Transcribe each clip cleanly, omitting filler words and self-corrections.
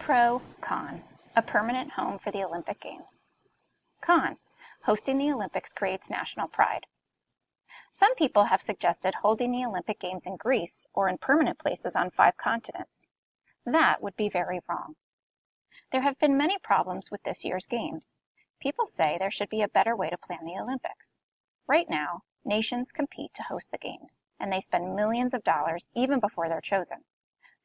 Pro, con, a permanent home for the Olympic Games. Con, hosting the Olympics creates national pride. Some people have suggested holding the Olympic Games in Greece or in permanent places on 5 continents. That would be very wrong. There have been many problems with this year's Games. People say there should be a better way to plan the Olympics. Right now, nations compete to host the Games, and they spend millions of dollars even before they're chosen.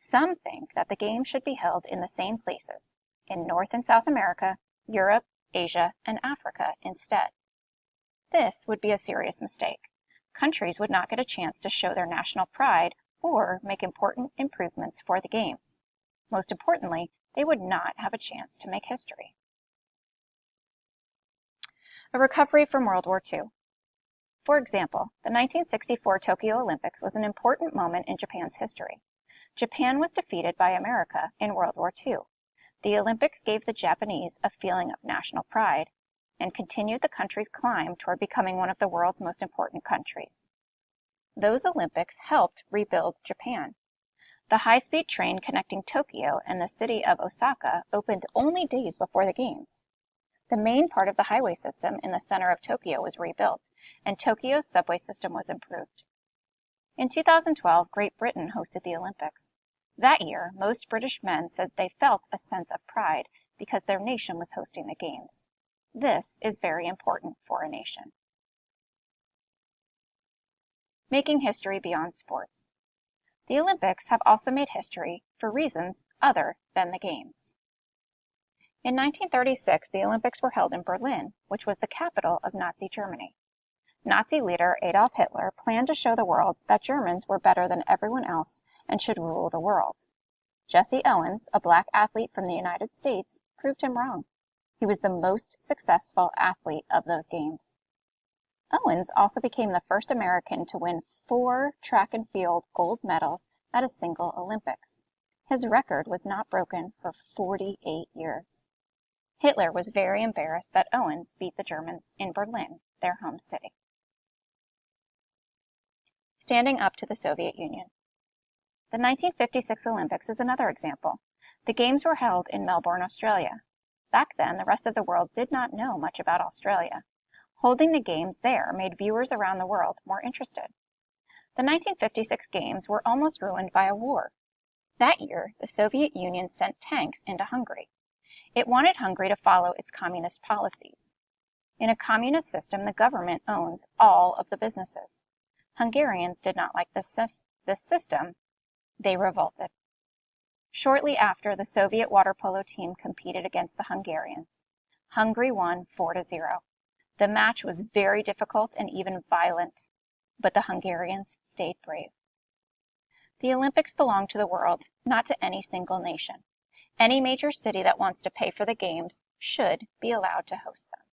Some think that the Games should be held in the same places, in North and South America, Europe, Asia, and Africa instead. This would be a serious mistake. Countries would not get a chance to show their national pride or make important improvements for the Games. Most importantly, they would not have a chance to make history. A recovery from World War II. For example, the 1964 Tokyo Olympics was an important moment in Japan's history. Japan was defeated by America in World War II. The Olympics gave the Japanese a feeling of national pride and continued the country's climb toward becoming one of the world's most important countries. Those Olympics helped rebuild Japan. The high-speed train connecting Tokyo and the city of Osaka opened only days before the Games. The main part of the highway system in the center of Tokyo was rebuilt, and Tokyo's subway system was improved. In 2012, Great Britain hosted the Olympics. That year, most British men said they felt a sense of pride because their nation was hosting the Games. This is very important for a nation. Making history beyond sports. The Olympics have also made history for reasons other than the Games. In 1936, the Olympics were held in Berlin, which was the capital of Nazi Germany. Nazi leader Adolf Hitler planned to show the world that Germans were better than everyone else and should rule the world. Jesse Owens, a black athlete from the United States, proved him wrong. He was the most successful athlete of those Games. Owens also became the first American to win 4 track and field gold medals at a single Olympics. His record was not broken for 48 years. Hitler was very embarrassed that Owens beat the Germans in Berlin, their home city. Standing up to the Soviet Union. The 1956 Olympics is another example. The Games were held in Melbourne, Australia. Back then, the rest of the world did not know much about Australia. Holding the Games there made viewers around the world more interested. The 1956 Games were almost ruined by a war. That year, the Soviet Union sent tanks into Hungary. It wanted Hungary to follow its communist policies. In a communist system, the government owns all of the businesses. Hungarians did not like this system. They revolted. Shortly after, the Soviet water polo team competed against the Hungarians. Hungary won 4-0. The match was very difficult and even violent, but the Hungarians stayed brave. The Olympics belong to the world, not to any single nation. Any major city that wants to pay for the Games should be allowed to host them.